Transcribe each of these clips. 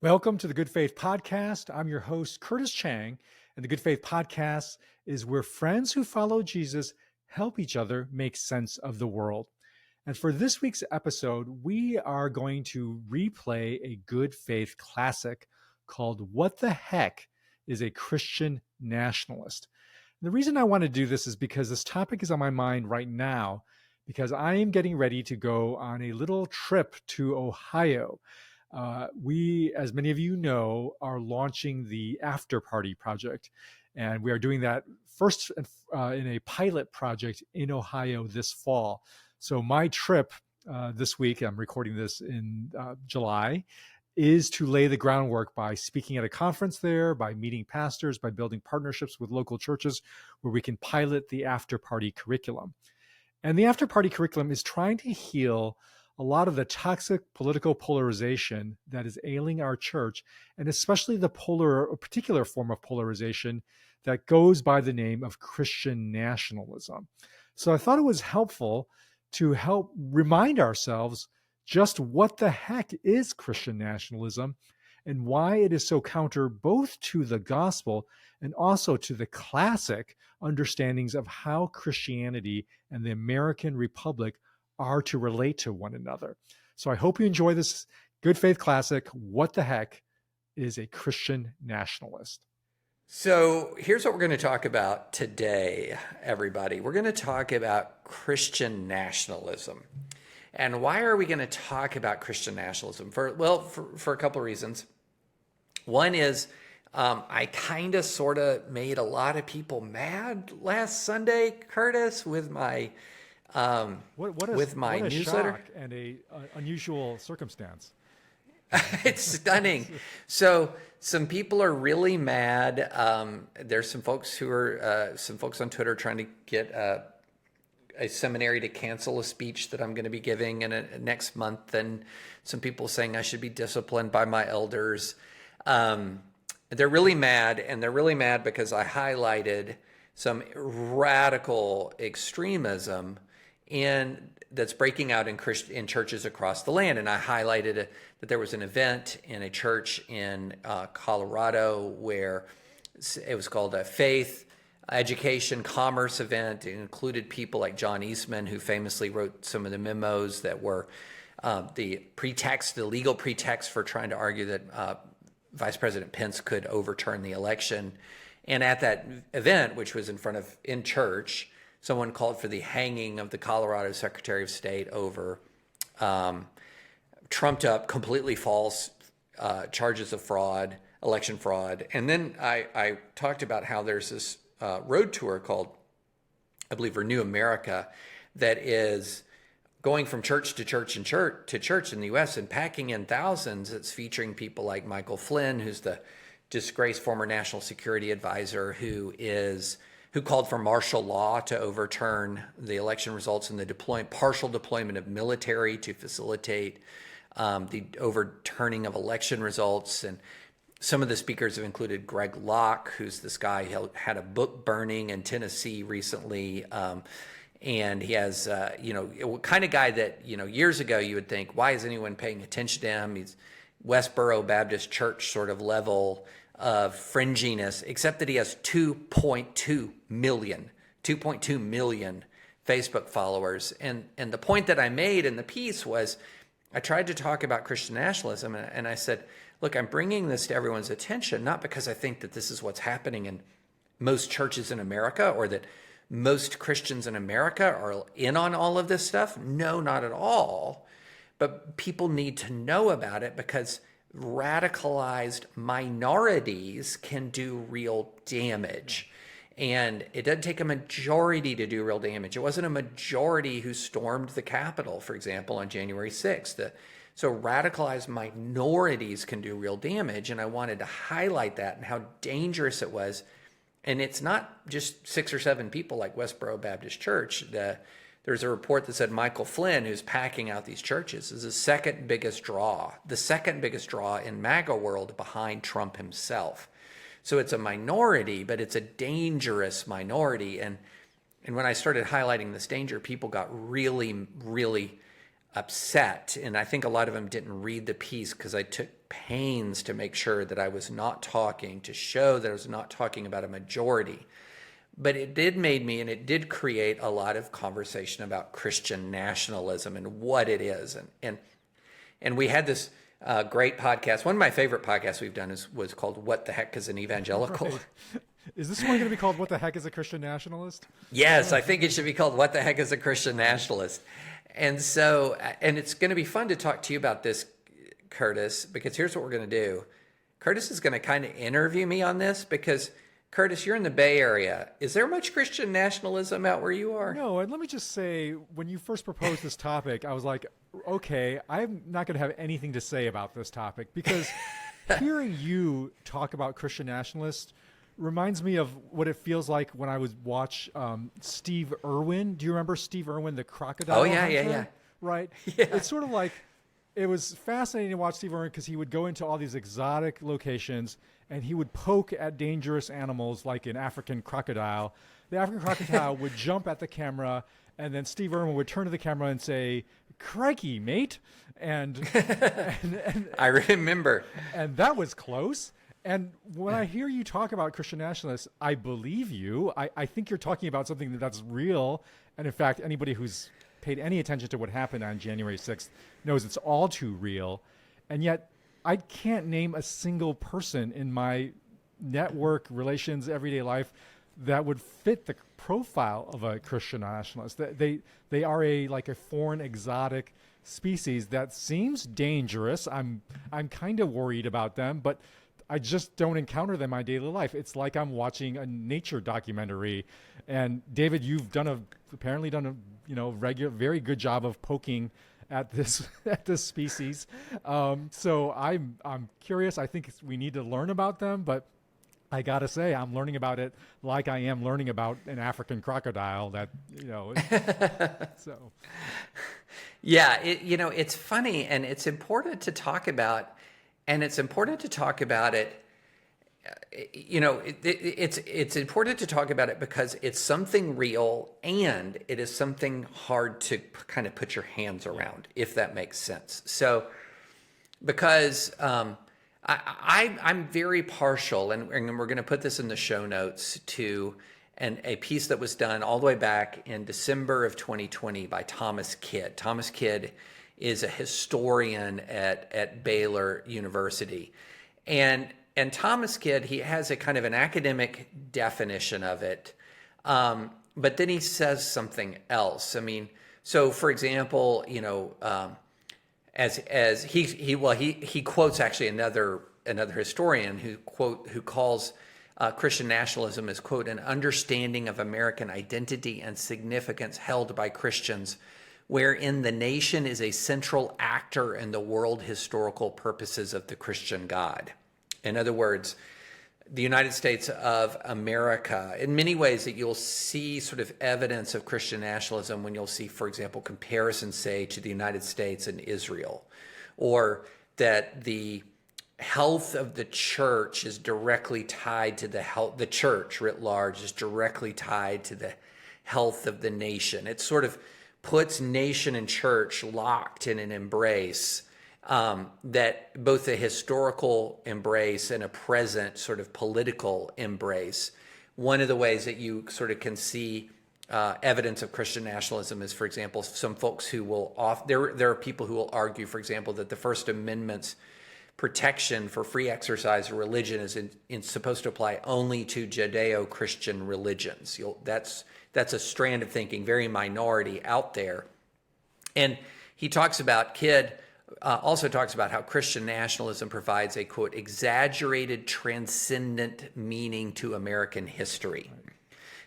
Welcome to the Good Faith Podcast. I'm your host, Curtis Chang, and the Good Faith Podcast is where friends who follow Jesus help each other make sense of the world. And for this week's episode, we are going to replay a good faith classic called What the Heck is a Christian Nationalist? The reason I want to do this is because this topic is on my mind right now, because I am getting ready to go on a little trip to Ohio. We, as many of you know, are launching the After Party project. And we are doing that first in a pilot project in Ohio this fall. So my trip this week, I'm recording this in July, is to lay the groundwork by speaking at a conference there, by meeting pastors, by building partnerships with local churches where we can pilot the After Party curriculum. And the After Party curriculum is trying to heal a lot of the toxic political polarization that is ailing our church, and especially the particular form of polarization that goes by the name of Christian nationalism. So I thought it was helpful to help remind ourselves just what the heck is Christian nationalism and why it is so counter both to the gospel and also to the classic understandings of how Christianity and the American Republic are to relate to one another. So I hope you enjoy this good faith classic. What the heck is a Christian nationalist? So here's what we're going to talk about today, everybody. We're going to talk about Christian nationalism. And why are we going to talk about Christian nationalism? For a couple of reasons. One is I kind of sort of made a lot of people mad last Sunday, Curtis, with my newsletter. Shock and a unusual circumstance. It's stunning. So some people are really mad. There's some folks on Twitter trying to get a seminary to cancel a speech that I'm going to be giving next month, and some people saying I should be disciplined by my elders. They're really mad, and they're really mad because I highlighted some radical extremism that's breaking out in churches across the land. And I highlighted that there was an event in a church in Colorado where it was called a faith, education, commerce event. It included people like John Eastman, who famously wrote some of the memos that were the legal pretext for trying to argue that Vice President Pence could overturn the election. And at that event, which was in church, someone called for the hanging of the Colorado Secretary of State over trumped up, completely false charges of fraud, election fraud. And then I talked about how there's this road tour called, I believe, Renew America, that is going from church to church and church in the U.S. and packing in thousands. It's featuring people like Michael Flynn, who's the disgraced former national security advisor, who called for martial law to overturn the election results and the partial deployment of military to facilitate the overturning of election results. And some of the speakers have included Greg Locke, who's this guy who had a book burning in Tennessee recently. And he has, kind of guy that, years ago you would think, why is anyone paying attention to him? He's Westboro Baptist Church sort of level of fringiness, except that he has 2.2 million Facebook followers. And the point that I made in the piece was I tried to talk about Christian nationalism, and I said, look, I'm bringing this to everyone's attention, not because I think that this is what's happening in most churches in America or that most Christians in America are in on all of this stuff. No, not at all. But people need to know about it because radicalized minorities can do real damage. And it doesn't take a majority to do real damage. It wasn't a majority who stormed the Capitol, for example, on January 6th. So radicalized minorities can do real damage. And I wanted to highlight that and how dangerous it was. And it's not just 6 or 7 people like Westboro Baptist Church. There's a report that said Michael Flynn, who's packing out these churches, is the second biggest draw in MAGA world behind Trump himself. So it's a minority, but it's a dangerous minority. And when I started highlighting this danger, people got really, really upset. And I think a lot of them didn't read the piece because I took pains to make sure that I was not talking, to show that I was not talking about a majority. But it did made me, and it did create a lot of conversation about Christian nationalism and what it is. And we had this great podcast. One of my favorite podcasts we've done was called "What the Heck is an Evangelical?" Right. Is this one going to be called "What the Heck is a Christian Nationalist"? Yes, I think it should be called "What the Heck is a Christian Nationalist?" And so, and it's going to be fun to talk to you about this, Curtis, because here's what we're going to do. Curtis is going to kind of interview me on this because, Curtis, you're in the Bay Area. Is there much Christian nationalism out where you are? No, and let me just say, when you first proposed this topic, I was like, okay, I'm not going to have anything to say about this topic because hearing you talk about Christian nationalists reminds me of what it feels like when I would watch Steve Irwin. Do you remember Steve Irwin, the crocodile? Oh, yeah, hunter? yeah. Right? Yeah. It's sort of like, it was fascinating to watch Steve Irwin because he would go into all these exotic locations and he would poke at dangerous animals like an African crocodile. The African crocodile would jump at the camera, and then Steve Irwin would turn to the camera and say, "Crikey, mate." And I remember. And that was close. And when I hear you talk about Christian nationalists, I believe you. I think you're talking about something that's real. And in fact, anybody who's paid any attention to what happened on January 6th knows it's all too real. And yet I can't name a single person in my network, relations, everyday life that would fit the profile of a Christian nationalist. They are like a foreign exotic species that seems dangerous. I'm kind of worried about them, but I just don't encounter them in my daily life. It's like I'm watching a nature documentary. And David, you've apparently done a very good job of poking at this species. So I'm curious. I think we need to learn about them, but I gotta say, I'm learning about it like I am learning about an African crocodile. So. Yeah, it's funny, and it's important to talk about, it's important to talk about it. It's important to talk about it because it's something real and it is something hard to kind of put your hands around, if that makes sense. So, because I'm very partial, and we're going to put this in the show notes, to a piece that was done all the way back in December of 2020 by Thomas Kidd. Thomas Kidd is a historian at Baylor University. And Thomas Kidd, he has a kind of an academic definition of it, but then he says something else. I mean, so for example, as he quotes actually another historian who calls Christian nationalism as, quote, an understanding of American identity and significance held by Christians, wherein the nation is a central actor in the world historical purposes of the Christian God. In other words, the United States of America, in many ways that you'll see sort of evidence of Christian nationalism when you'll see, for example, comparisons, say, to the United States and Israel, or that the health of the church is directly tied to the church writ large is directly tied to the health of the nation. It sort of puts nation and church locked in an embrace, that both a historical embrace and a present sort of political embrace. One of the ways that you sort of can see evidence of Christian nationalism is, for example, some folks who will there are people who will argue, for example, that the First Amendment's protection for free exercise of religion is supposed to apply only to Judeo-Christian religions. That's a strand of thinking, very minority out there. And he talks about, Kidd also talks about how Christian nationalism provides a, quote, exaggerated transcendent meaning to American history.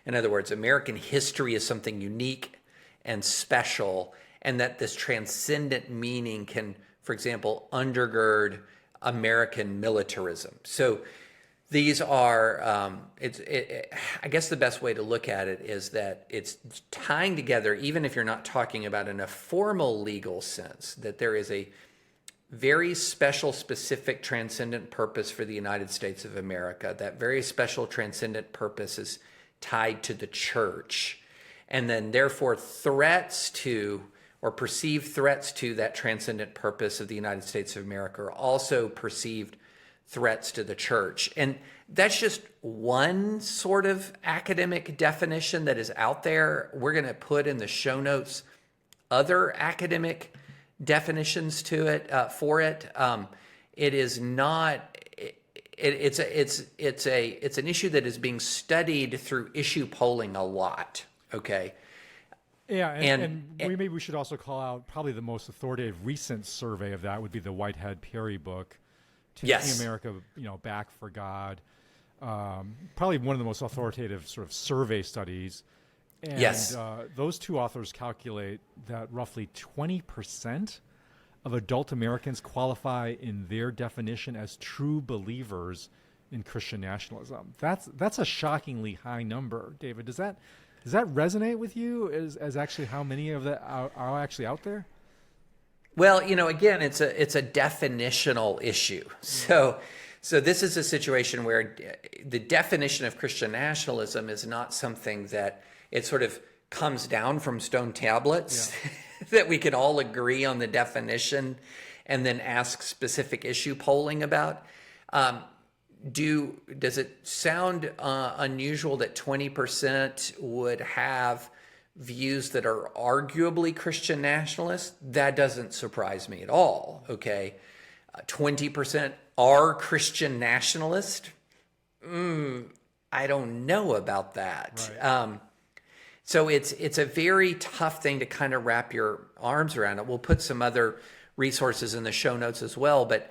In other words, American history is something unique and special, and that this transcendent meaning can, for example, undergird American militarism. So these are, I guess the best way to look at it is that it's tying together, even if you're not talking about in a formal legal sense, that there is a very special, specific, transcendent purpose for the United States of America. That very special, transcendent purpose is tied to the church. And then therefore threats to or perceived threats to that transcendent purpose of the United States of America are also perceived threats to the church. And that's just one sort of academic definition that is out there. We're going to put in the show notes other academic definitions to it for it. It is not. It's an issue that is being studied through issue polling a lot. Okay. Yeah, and maybe we should also call out probably the most authoritative recent survey of that would be the Whitehead-Perry book, Taking America, Back for God. Probably one of the most authoritative sort of survey studies. And those two authors calculate that roughly 20% of adult Americans qualify in their definition as true believers in Christian nationalism. That's a shockingly high number, David. Does that resonate with you as actually how many of that are actually out there? Well, again, it's a definitional issue. So this is a situation where the definition of Christian nationalism is not something that it sort of comes down from stone tablets that we can all agree on the definition and then ask specific issue polling about. Does it sound unusual that 20% would have views that are arguably Christian nationalist? That doesn't surprise me at all. Okay, 20% are Christian nationalist. I don't know about that. Right. So it's a very tough thing to kind of wrap your arms around it. We'll put some other resources in the show notes as well, but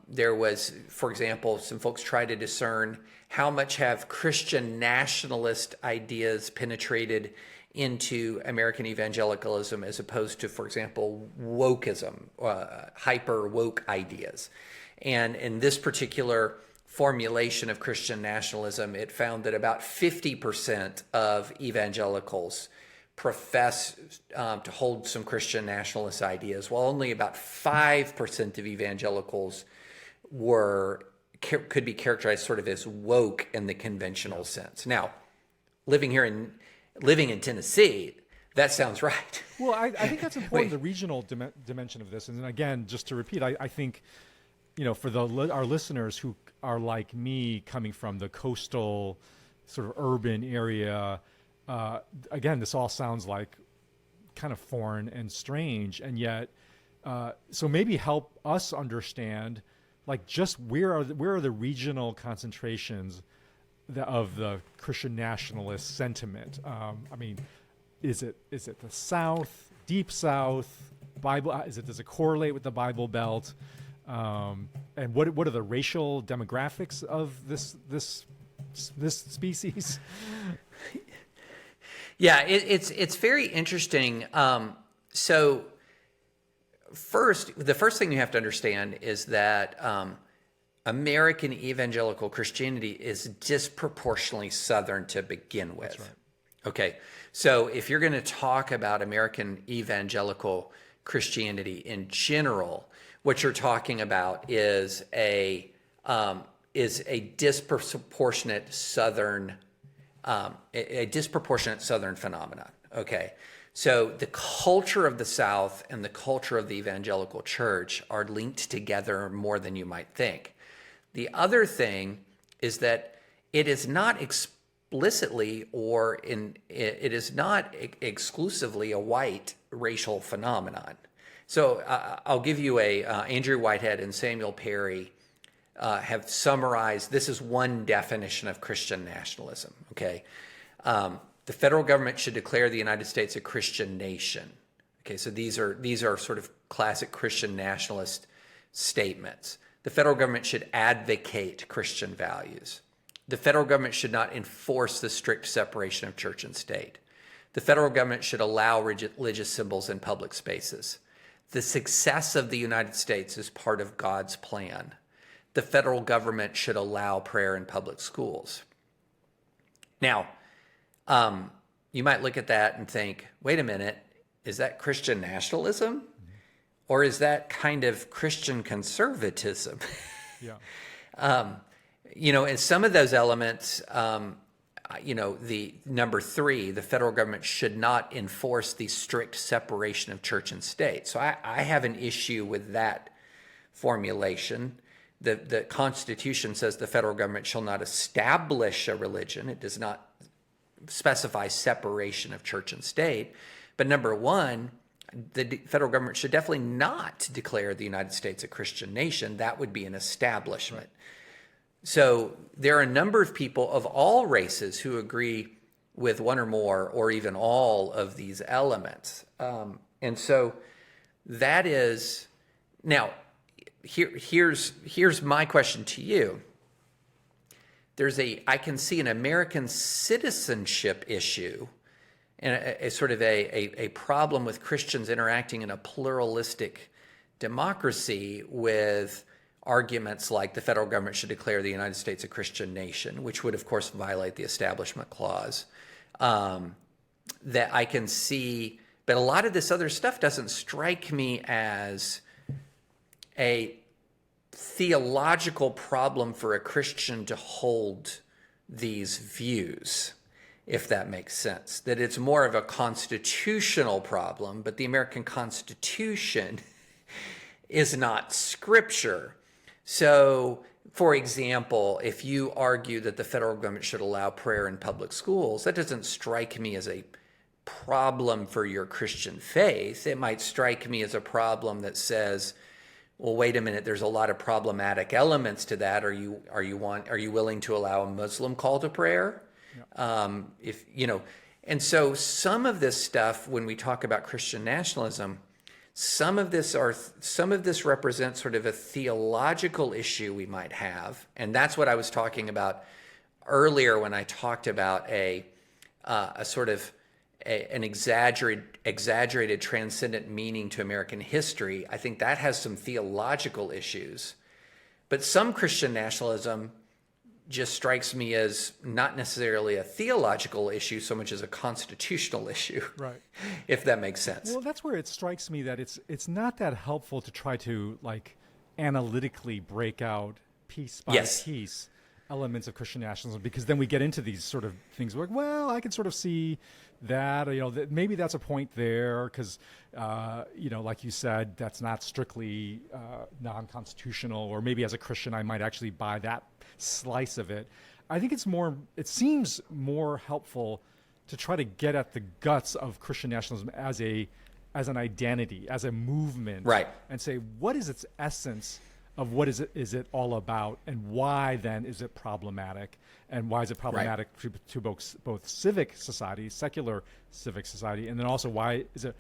there was, for example, some folks try to discern how much have Christian nationalist ideas penetrated into American evangelicalism as opposed to, for example, wokeism, hyper woke ideas. And in this particular formulation of Christian nationalism, it found that about 50% of evangelicals profess to hold some Christian nationalist ideas, while only about 5% of evangelicals could be characterized sort of as woke in the conventional sense. Now, living in Tennessee, that sounds right. Well, I think that's important, the regional dimension of this. And again, just to repeat, I think, for our listeners who are like me, coming from the coastal sort of urban area, again, this all sounds like kind of foreign and strange, and yet, so maybe help us understand, like, just where are the regional concentrations of the Christian nationalist sentiment? I mean, is it the South, Deep South, Bible? Does it correlate with the Bible Belt? And what are the racial demographics of this species? Yeah, it's very interesting. So the first thing you have to understand is that American evangelical Christianity is disproportionately Southern to begin with. That's right. Okay, so if you're going to talk about American evangelical Christianity in general, what you're talking about is a disproportionate Southern phenomenon. Okay, so the culture of the South and the culture of the evangelical church are linked together more than you might think. The other thing is that it is not explicitly it is not exclusively a white racial phenomenon. So I'll give you Andrew Whitehead and Samuel Perry have summarized. This is one definition of Christian nationalism. Okay, the federal government should declare the United States a Christian nation. Okay, so these are sort of classic Christian nationalist statements. The federal government should advocate Christian values. The federal government should not enforce the strict separation of church and state. The federal government should allow religious symbols in public spaces. The success of the United States is part of God's plan. The federal government should allow prayer in public schools. Now, you might look at that and think, wait a minute, is that Christian nationalism? Or is that kind of Christian conservatism? Yeah. And some of those elements the number 3, the federal government should not enforce the strict separation of church and state. So I have an issue with that formulation. The Constitution says the federal government shall not establish a religion. It does not specify separation of church and state. But number 1, the federal government should definitely not declare the United States a Christian nation. That would be an establishment. So there are a number of people of all races who agree with one or more or even all of these elements. And so that is, now, here's my question to you. I can see an American citizenship issue and a sort of a problem with Christians interacting in a pluralistic democracy with arguments like the federal government should declare the United States a Christian nation, which would, of course, violate the Establishment Clause. That I can see, but a lot of this other stuff doesn't strike me as a theological problem for a Christian to hold these views, if that makes sense. That it's more of a constitutional problem, but the American Constitution is not Scripture. So, for example, if you argue that the federal government should allow prayer in public schools, that doesn't strike me as a problem for your Christian faith. It might strike me as a problem that says, well, wait a minute, there's a lot of problematic elements to that. Are you willing to allow a Muslim call to prayer? Yeah. And so some of this stuff, when we talk about Christian nationalism, some of this represents sort of a theological issue we might have, and that's what I was talking about earlier when I talked about an exaggerated transcendent meaning to American history. I think that has some theological issues, but some Christian nationalism just strikes me as not necessarily a theological issue so much as a constitutional issue, right? If that makes sense. Well, that's where it strikes me that it's not that helpful to try to analytically break out piece by piece elements of Christian nationalism, because then we get into these sort of things like, well, I can sort of see that, that maybe that's a point there because, like you said, that's not strictly non-constitutional, or maybe as a Christian, I might actually buy that slice of it. I think it seems more helpful to try to get at the guts of Christian nationalism as an identity, as a movement, right? And say, what is its essence of what is it all about, and why then is it problematic, and why is it problematic to both civic society, secular civic society, and then also why is it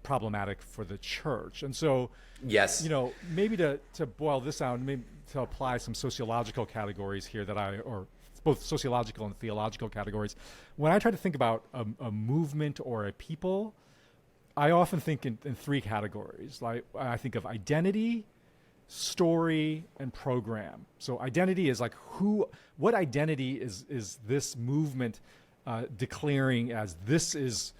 problematic for the church? And so, yes, maybe to boil this out, maybe to apply some sociological categories here or both sociological and theological categories. When I try to think about a movement or a people, I often think in 3 categories. Like I think of identity, story, and program. So identity is what identity is this movement declaring as this is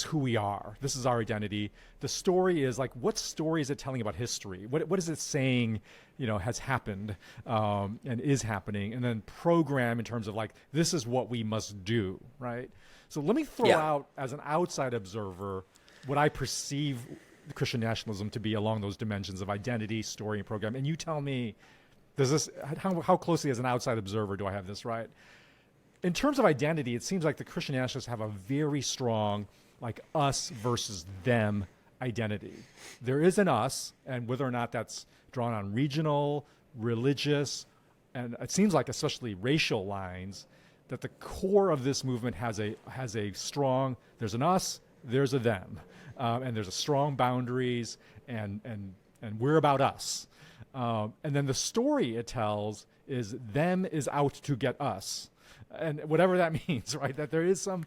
who we are. This is our identity. The story is what story is it telling about history? What is it saying, has happened and is happening? And then program in terms of this is what we must do, right? So let me throw out as an outside observer what I perceive Christian nationalism to be along those dimensions of identity, story, and program. And you tell me, how closely as an outside observer do I have this right? In terms of identity, it seems like the Christian nationalists have a very strong us versus them identity. There is an us, and whether or not that's drawn on regional, religious, and it seems like especially racial lines, that the core of this movement has a strong, there's an us, there's a them. And there's a strong boundaries, and we're about us. And then the story it tells is them is out to get us, and whatever that means, right? That there is some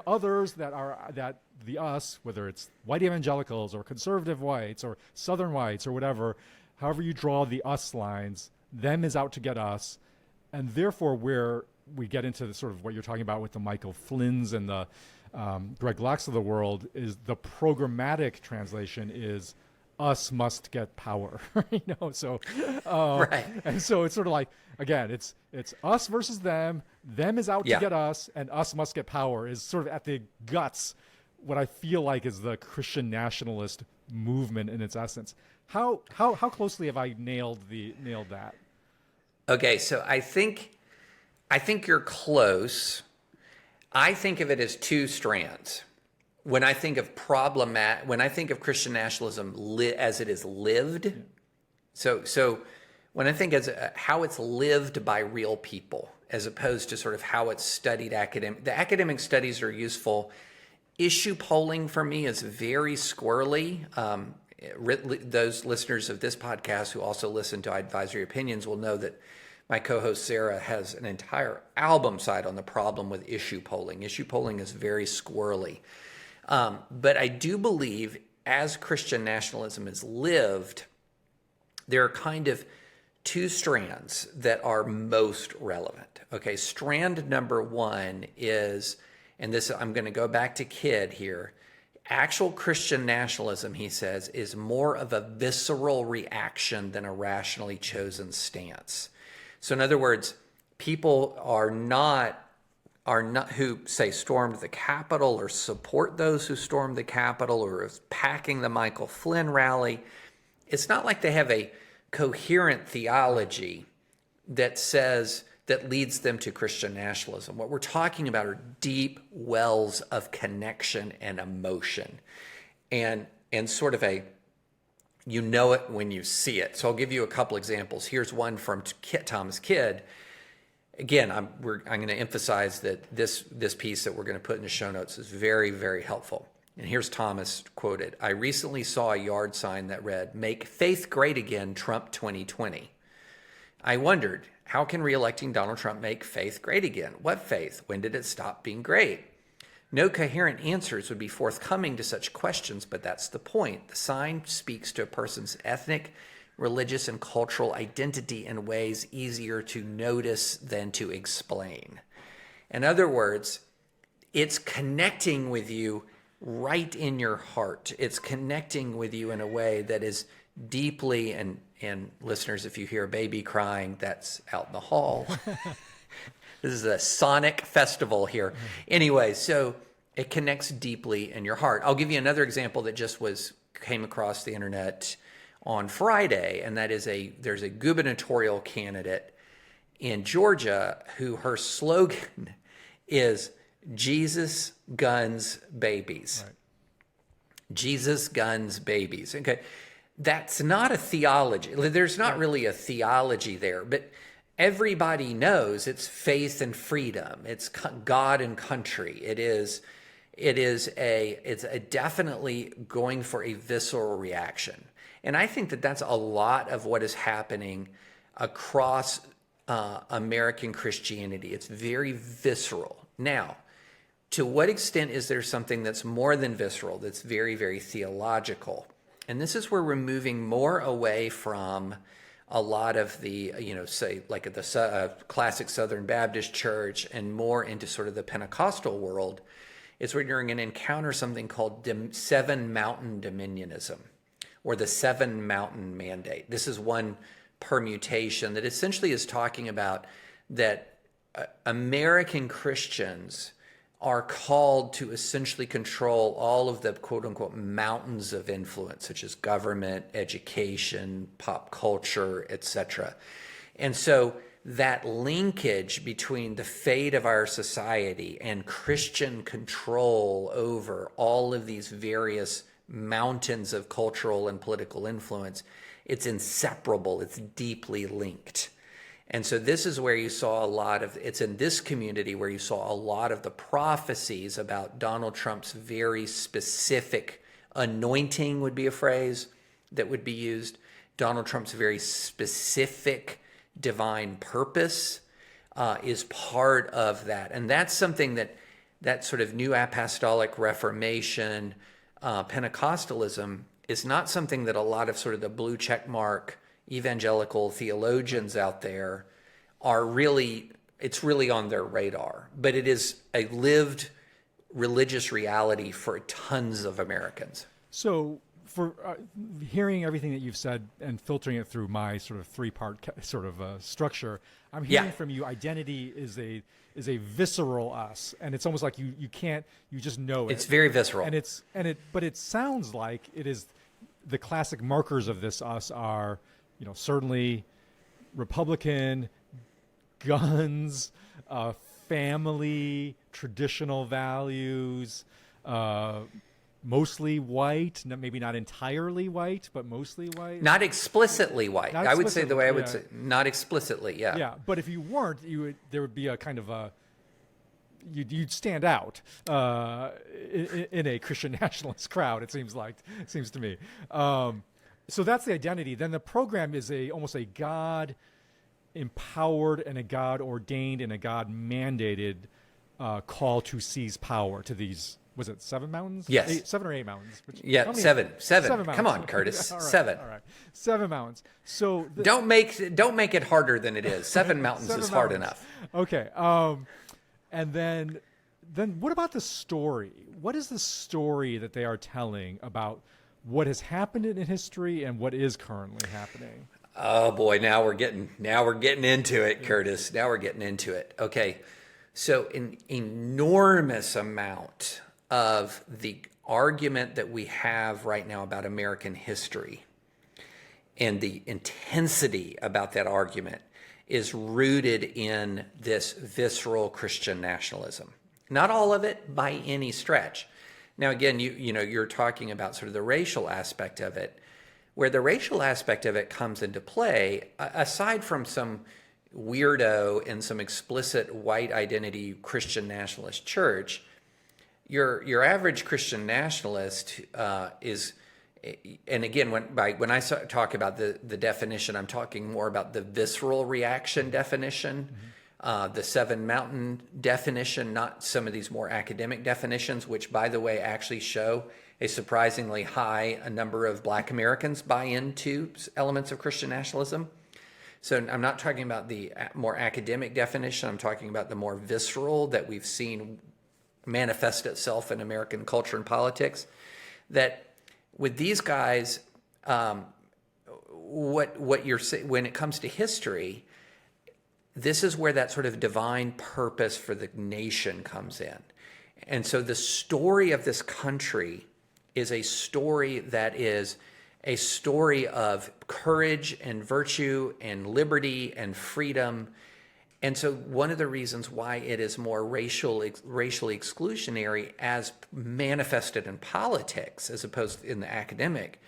others that the us, whether it's white evangelicals or conservative whites or Southern whites or whatever, however you draw the us lines, them is out to get us, and therefore we get into the sort of what you're talking about with the Michael Flynn's and the Greg Locke's of the world, is the programmatic translation is us must get power, So, Right. and so it's sort of like, again, it's us versus them. Them is out to Yeah. get us, and us must get power is sort of at the guts. What I feel like is the Christian nationalist movement in its essence. How closely have I nailed that? Okay, so I think you're close. I think of it as two strands. When I think of when I think of Christian nationalism as it is lived, so when I think as how it's lived by real people, as opposed to sort of how it's studied the academic studies are useful. Issue polling for me is very squirrely. Those listeners of this podcast who also listen to Advisory Opinions will know that my co-host Sarah has an entire album side on the problem with issue polling. Issue polling is very squirrely. But I do believe as Christian nationalism is lived, there are kind of two strands that are most relevant. Okay, strand number one is, and this I'm going to go back to Kidd here, actual Christian nationalism, he says, is more of a visceral reaction than a rationally chosen stance. So in other words, people are not who say stormed the Capitol or support those who stormed the Capitol or is packing the Michael Flynn rally. It's not like they have a coherent theology that leads them to Christian nationalism. What we're talking about are deep wells of connection and emotion, and sort of you know it when you see it. So I'll give you a couple examples. Here's one from Thomas Kidd. Again, I'm going to emphasize that this piece that we're going to put in the show notes is very, very helpful. And here's Thomas quoted. I recently saw a yard sign that read, "Make faith great again, Trump 2020. I wondered, how can re-electing Donald Trump make faith great again? What faith? When did it stop being great?" No coherent answers would be forthcoming to such questions, but that's the point. The sign speaks to a person's ethnic, religious, and cultural identity in ways easier to notice than to explain. In other words, it's connecting with you right in your heart. It's connecting with you in a way that is deeply, and listeners, if you hear a baby crying, that's out in the hall. This is a sonic festival here. Anyway, so it connects deeply in your heart. I'll give you another example that just came across the internet on Friday, and that is there's a gubernatorial candidate in Georgia who her slogan is Jesus, guns, babies. Right. Jesus, guns, babies. Okay, that's not a theology. There's not really a theology there, but everybody knows it's faith and freedom. It's God and country. It's definitely going for a visceral reaction. And I think that that's a lot of what is happening across American Christianity. It's very visceral. Now, to what extent is there something that's more than visceral, that's very, very theological? And this is where we're moving more away from a lot of the, say, like at the classic Southern Baptist church and more into sort of the Pentecostal world. It's where you're going to encounter something called Seven Mountain Dominionism, or the Seven Mountain Mandate. This is one permutation that essentially is talking about that American Christians are called to essentially control all of the quote-unquote mountains of influence, such as government, education, pop culture, etc. And so that linkage between the fate of our society and Christian control over all of these various mountains of cultural and political influence, it's inseparable, it's deeply linked. And so this is where you saw it's in this community where you saw a lot of the prophecies about Donald Trump's very specific anointing, would be a phrase that would be used. Donald Trump's very specific divine purpose is part of that. And that's something that sort of new apostolic reformation, Pentecostalism is not something that a lot of sort of the blue check mark evangelical theologians out there it's really on their radar, but it is a lived religious reality for tons of Americans. So for hearing everything that you've said and filtering it through my sort of three-part sort of structure, I'm hearing from you identity is a visceral us, and it's almost like you just know it. It's very visceral, but it sounds like it is. The classic markers of this us are, certainly Republican, guns, family, traditional values, mostly white, maybe not entirely white, but mostly white. Not explicitly white. I would say the way I would say, not explicitly, yeah. Yeah, but if you weren't, there would be a kind of a, you'd stand out in a Christian nationalist crowd. It seems to me. So that's the identity. Then the program is almost a God empowered and a God ordained and a God mandated call to seize power to these. Was it 7 mountains? Yes. 7 or 8 mountains? Yeah, seven. Mountains. Come on, Curtis. All right, 7. All right. 7 mountains. So don't make it harder than it is. 7 mountains is hard enough. Okay. And then what about the story? What is the story that they are telling about what has happened in history and what is currently happening? Oh boy, now we're getting into it, Curtis. Now we're getting into it. Okay. So an enormous amount of the argument that we have right now about American history and the intensity about that argument is rooted in this visceral Christian nationalism. Not all of it by any stretch. Now, again, you're talking about sort of the racial aspect of it, where the racial aspect of it comes into play, aside from some weirdo in some explicit white identity Christian nationalist church. Your average Christian nationalist is, and again, when I talk about the definition, I'm talking more about the visceral reaction definition, the 7 mountain definition, not some of these more academic definitions, which, by the way, actually show a surprisingly high number of Black Americans buy into elements of Christian nationalism. So I'm not talking about the more academic definition. I'm talking about the more visceral that we've seen manifest itself in American culture and politics. That with these guys, what you're saying when it comes to history, this is where that sort of divine purpose for the nation comes in. And so the story of this country is a story that is a story of courage and virtue and liberty and freedom. And so one of the reasons why it is more racially exclusionary as manifested in politics as opposed to in the academic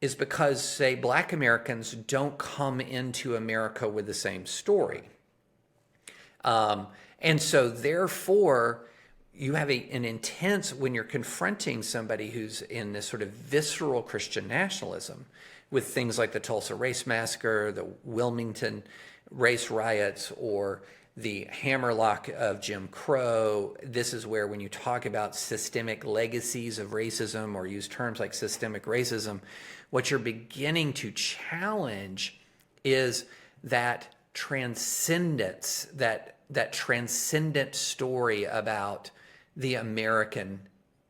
is because, say, Black Americans don't come into America with the same story. And so therefore, you have an intense, when you're confronting somebody who's in this sort of visceral Christian nationalism with things like the Tulsa Race Massacre, the Wilmington race riots, or the hammerlock of Jim Crow. This is where when you talk about systemic legacies of racism or use terms like systemic racism, what you're beginning to challenge is that transcendence, that transcendent story about the American,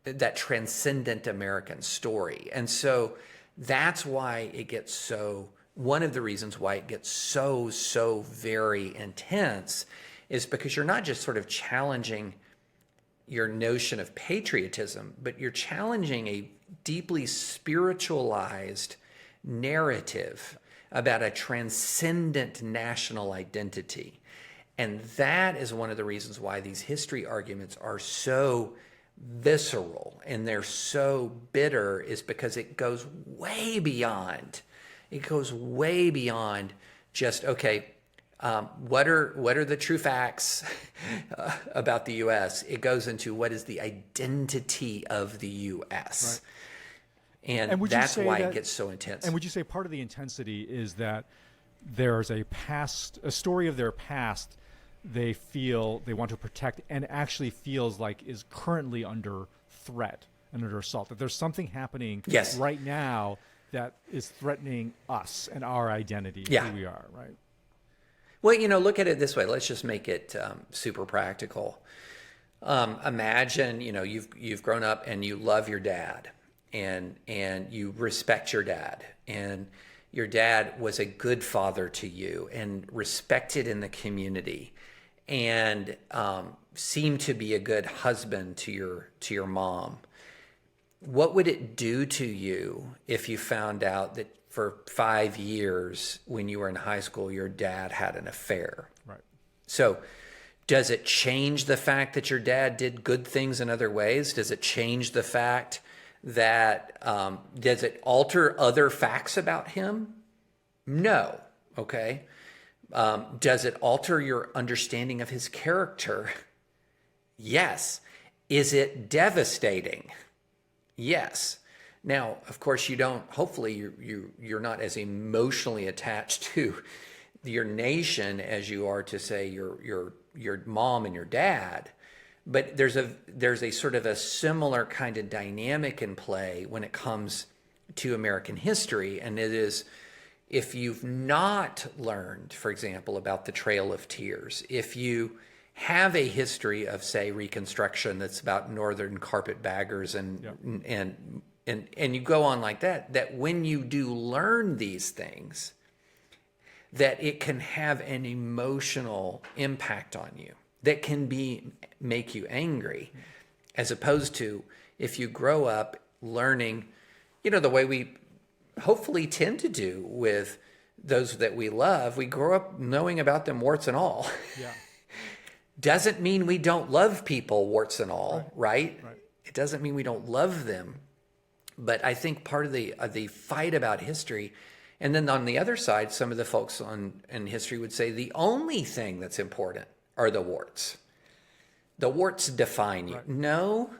that transcendent American story. And so that's why it gets so, one of the reasons why it gets so very intense is because you're not just sort of challenging your notion of patriotism, but you're challenging a deeply spiritualized narrative about a transcendent national identity. And that is one of the reasons why these history arguments are so visceral and they're so bitter, is because it goes way beyond. It goes way beyond just, okay, what are the true facts about the U.S.? It goes into what is the identity of the U.S. Right. And that's why it gets so intense. And would you say part of the intensity is that there's a story of their past they feel they want to protect and actually feels like is currently under threat and under assault, that there's something happening right now that is threatening us and our identity, who we are, right? Well, look at it this way. Let's just make it super practical. Imagine, you've grown up and you love your dad, and you respect your dad, and your dad was a good father to you and respected in the community, and seemed to be a good husband to your mom. What would it do to you if you found out that for 5 years when you were in high school, your dad had an affair? Right. So does it change the fact that your dad did good things in other ways? Does it change the fact that, does it alter other facts about him? No. Okay. Does it alter your understanding of his character? Yes. Is it devastating? Yes. Now, of course, you don't. Hopefully, you're not as emotionally attached to your nation as you are to, say, your mom and your dad. But there's a sort of a similar kind of dynamic in play when it comes to American history, and it is, if you've not learned, for example, about the Trail of Tears, if you have a history of, say, Reconstruction that's about Northern carpetbaggers and you go on like that, that when you do learn these things, that it can have an emotional impact on you that can make you angry, as opposed to if you grow up learning, the way we hopefully tend to do with those that we love. We grow up knowing about them, warts and all. Yeah. Doesn't mean we don't love people, warts and all, right? Right. It doesn't mean we don't love them. But I think part of the fight about history, and then on the other side, some of the folks in history would say the only thing that's important are the warts. The warts define you. Right. No,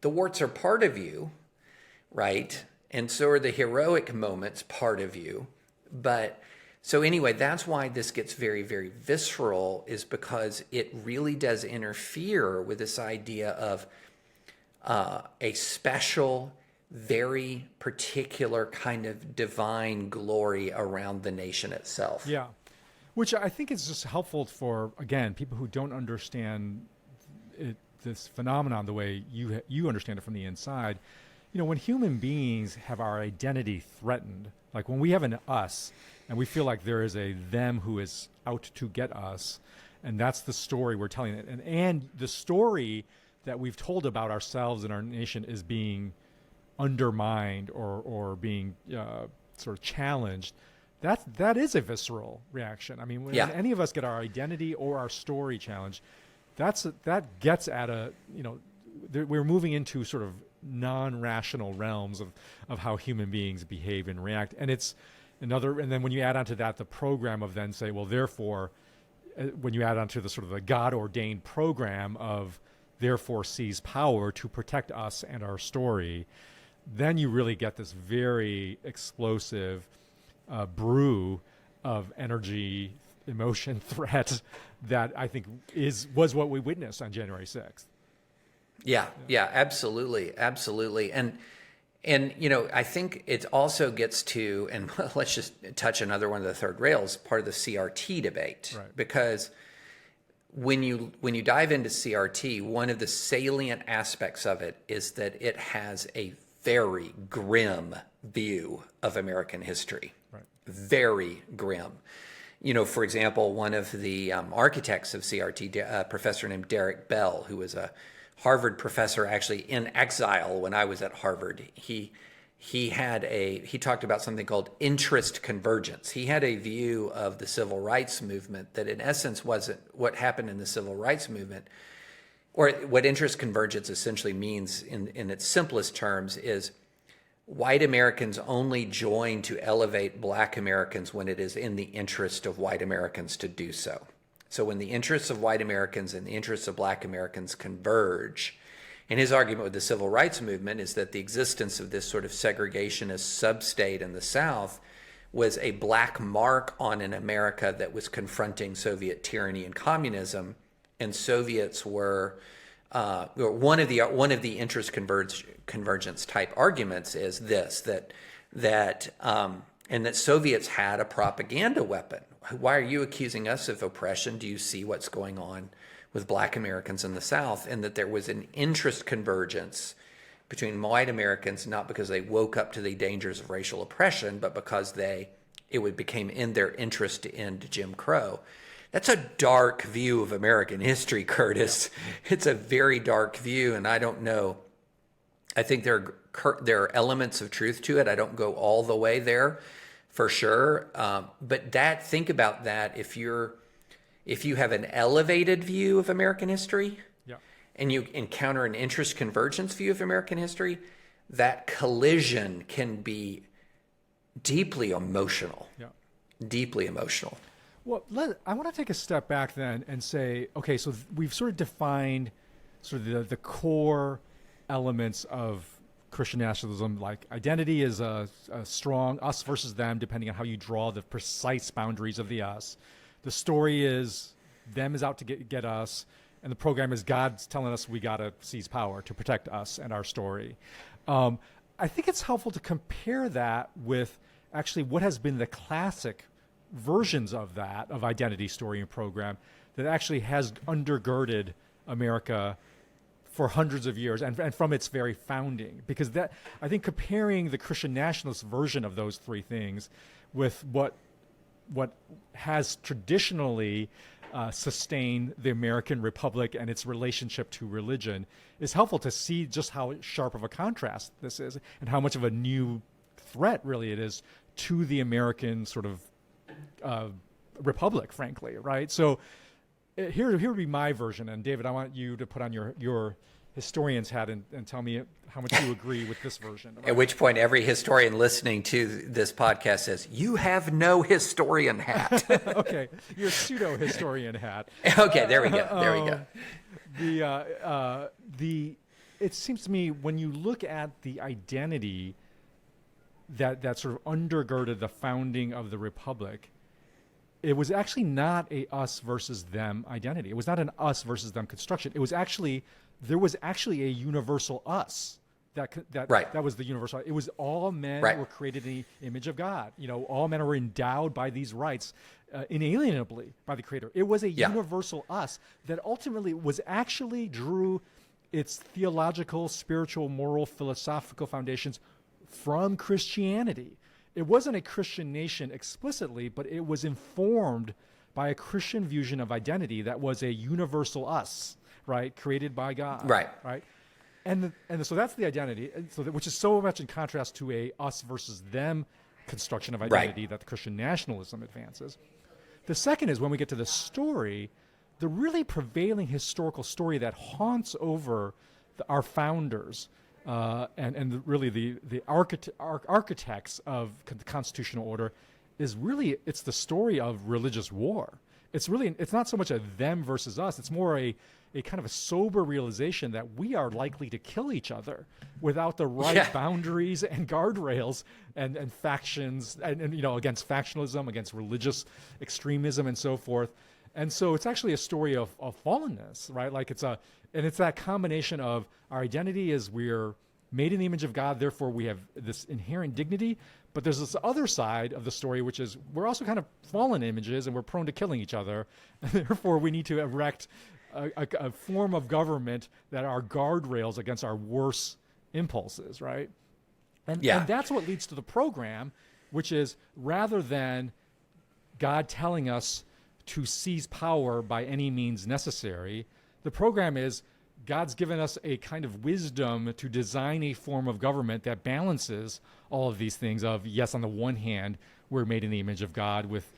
the warts are part of you, right? And so are the heroic moments part of you. But so anyway, that's why this gets very, very visceral, is because it really does interfere with this idea of a special, very particular kind of divine glory around the nation itself. Yeah. Which I think is just helpful for, again, people who don't understand this phenomenon the way you understand it from the inside. When human beings have our identity threatened, like when we have an us and we feel like there is a them who is out to get us, and that's the story we're telling it, and the story that we've told about ourselves and our nation is being undermined or being sort of challenged, that is a visceral reaction. I mean, when any of us get our identity or our story challenged, that gets at we're moving into sort of non-rational realms of how human beings behave and react. And it's another, and then when you add onto that the program of then say, well, therefore, when you add onto the sort of the God-ordained program of therefore seize power to protect us and our story, then you really get this very explosive brew of energy, emotion, threat that I think was what we witnessed on January 6th. Yeah, absolutely. And I think it also gets to, and let's just touch another one of the third rails, part of the CRT debate, right? Because when you dive into CRT, one of the salient aspects of it is that it has a very grim view of American history. Right. Very grim. For example, one of the architects of CRT, a professor named Derek Bell, who was a Harvard professor actually in exile when I was at Harvard, he talked about something called interest convergence. He had a view of the civil rights movement that in essence wasn't what happened in the civil rights movement, or what interest convergence essentially means in its simplest terms is white Americans only join to elevate black Americans when it is in the interest of white Americans to do so. So when the interests of white Americans and the interests of black Americans converge, and his argument with the civil rights movement is that the existence of this sort of segregationist sub-state in the South was a black mark on an America that was confronting Soviet tyranny and communism, and Soviets were one of the interest convergence type arguments is this, that Soviets had a propaganda weapon. Why are you accusing us of oppression? Do you see what's going on with black Americans in the South? And that there was an interest convergence between white Americans, not because they woke up to the dangers of racial oppression, but because it became in their interest to end Jim Crow. That's a dark view of American history, Curtis. Yeah. It's a very dark view, and I don't know. I think there are elements of truth to it. I don't go all the way there, for sure. But think about that. If you have an elevated view of American history, and you encounter an interest convergence view of American history, that collision can be deeply emotional. Yeah. Deeply emotional. Well, I want to take a step back then and say, okay, so we've sort of defined sort of the core elements of Christian nationalism. Like identity is a strong us versus them, depending on how you draw the precise boundaries of the us. The story is them is out to get us. And the program is God's telling us we got to seize power to protect us and our story. I think it's helpful to compare that with actually what has been the classic versions of that, of identity, story, and program that actually has undergirded America for hundreds of years and from its very founding. Because that, I think comparing the Christian nationalist version of those three things with what has traditionally sustain the American Republic and its relationship to religion is helpful to see just how sharp of a contrast this is and how much of a new threat really it is to the American sort of republic, frankly, right? So here would be my version. And David, I want you to put on your historian's hat and tell me how much you agree with this version. At which point every historian listening to this podcast says, you have no historian hat. Okay, your pseudo-historian hat. Okay, there we go. It seems to me when you look at the identity that sort of undergirded the founding of the Republic, it was actually not a us versus them identity. It was not an us versus them construction. It was actually, there was actually a universal us. That was the universal. It was all men were created in the image of God. You know, all men are endowed by these rights inalienably by the Creator. It was a universal us that ultimately was actually drew its theological, spiritual, moral, philosophical foundations from Christianity. It wasn't a Christian nation explicitly, but it was informed by a Christian vision of identity that was a universal us, right, created by God, right. And so that's the identity, which is so much in contrast to a us versus them construction of identity that the Christian nationalism advances. The second is when we get to the story, the really prevailing historical story that haunts over our founders and really the architects of the constitutional order is really, it's the story of religious war. It's not so much a them versus us. It's more a kind of a sober realization that we are likely to kill each other without the right boundaries and guardrails and factions and you know, against factionalism, against religious extremism and so forth. And so it's actually a story of fallenness, right? Like it's that combination of our identity is we're made in the image of God, therefore we have this inherent dignity, but there's this other side of the story, which is we're also kind of fallen images and we're prone to killing each other. And therefore we need to erect a form of government that are guardrails against our worst impulses, right? And that's what leads to the program, which is rather than God telling us to seize power by any means necessary, the program is God's given us a kind of wisdom to design a form of government that balances all of these things of, yes, on the one hand, we're made in the image of God with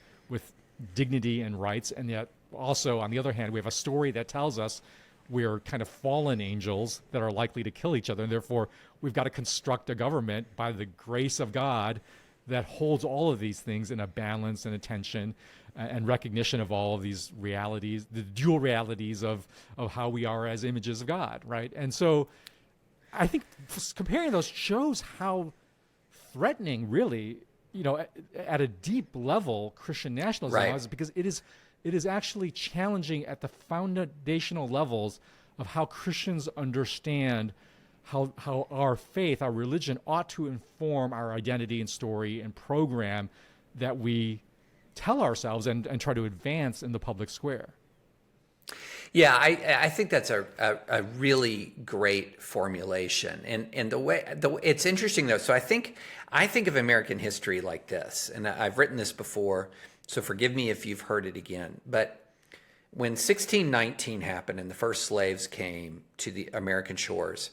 dignity and rights, and yet also, on the other hand, we have a story that tells us we're kind of fallen angels that are likely to kill each other, and therefore we've got to construct a government by the grace of God that holds all of these things in a balance and attention and recognition of all of these realities, the dual realities of how we are as images of God, right? And so I think comparing those shows how threatening really, you know, at a deep level Christian nationalism is, because it is actually challenging at the foundational levels of how Christians understand how our faith, our religion ought to inform our identity and story and program that we tell ourselves and try to advance in the public square. Yeah, I think that's a really great formulation, and it's interesting though. So I think of American history like this, and I've written this before, so forgive me if you've heard it again. But when 1619 happened and the first slaves came to the American shores,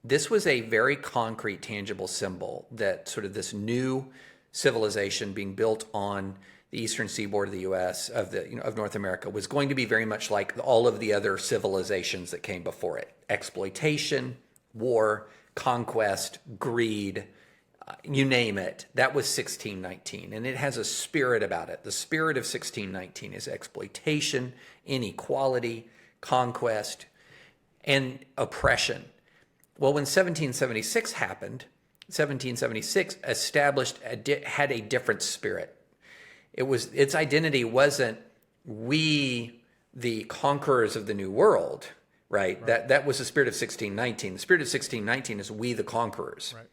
this was a very concrete, tangible symbol that sort of this new civilization being built on the eastern seaboard of the U.S. of North America was going to be very much like all of the other civilizations that came before it: exploitation, war, conquest, greed, you name it. That was 1619, and it has a spirit about it. The spirit of 1619 is exploitation, inequality, conquest, and oppression. Well, when 1776 happened, 1776 had a different spirit. Its identity wasn't we, the conquerors of the new world, right? That was the spirit of 1619. The spirit of 1619 is we, the conquerors. Right.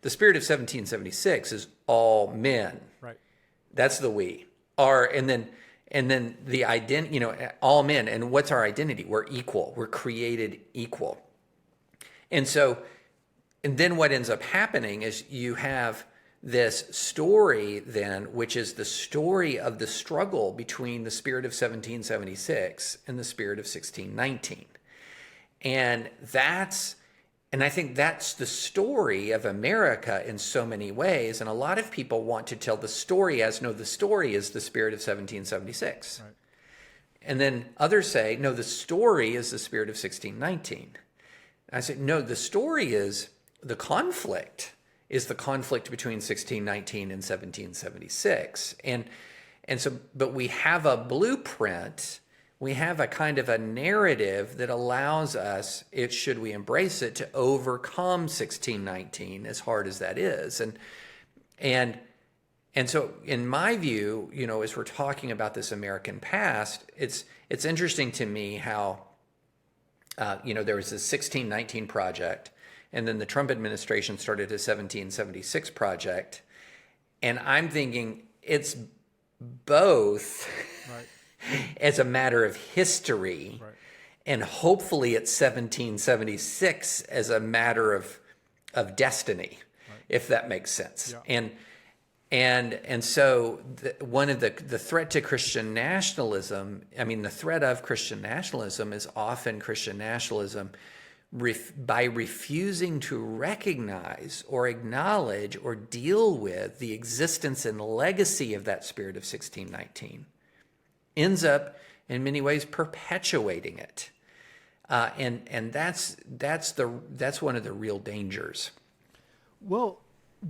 The spirit of 1776 is all men. Right. That's the we. And then the identity, all men. And what's our identity? We're equal. We're created equal. And then what ends up happening is you have this story then, which is the story of the struggle between the spirit of 1776 and the spirit of 1619. And I think that's the story of America in so many ways. And a lot of people want to tell the story as, no, the story is the spirit of 1776. Right. And then others say, no, the story is the spirit of 1619. I say, no, the story is the conflict between 1619 and 1776. And so, but we have a blueprint, we have a kind of a narrative that allows us, should we embrace it, to overcome 1619, as hard as that is. And so in my view, as we're talking about this American past, it's interesting to me how, there was this 1619 project, and then the Trump administration started a 1776 project. And I'm thinking it's both Right. as a matter of history, Right. and hopefully it's 1776 as a matter of destiny, Right. if that makes sense. Yeah. And so one of the threat to Christian nationalism, the threat of Christian nationalism is often Christian nationalism by refusing to recognize or acknowledge or deal with the existence and legacy of that spirit of 1619, ends up in many ways perpetuating it, and that's one of the real dangers. Well,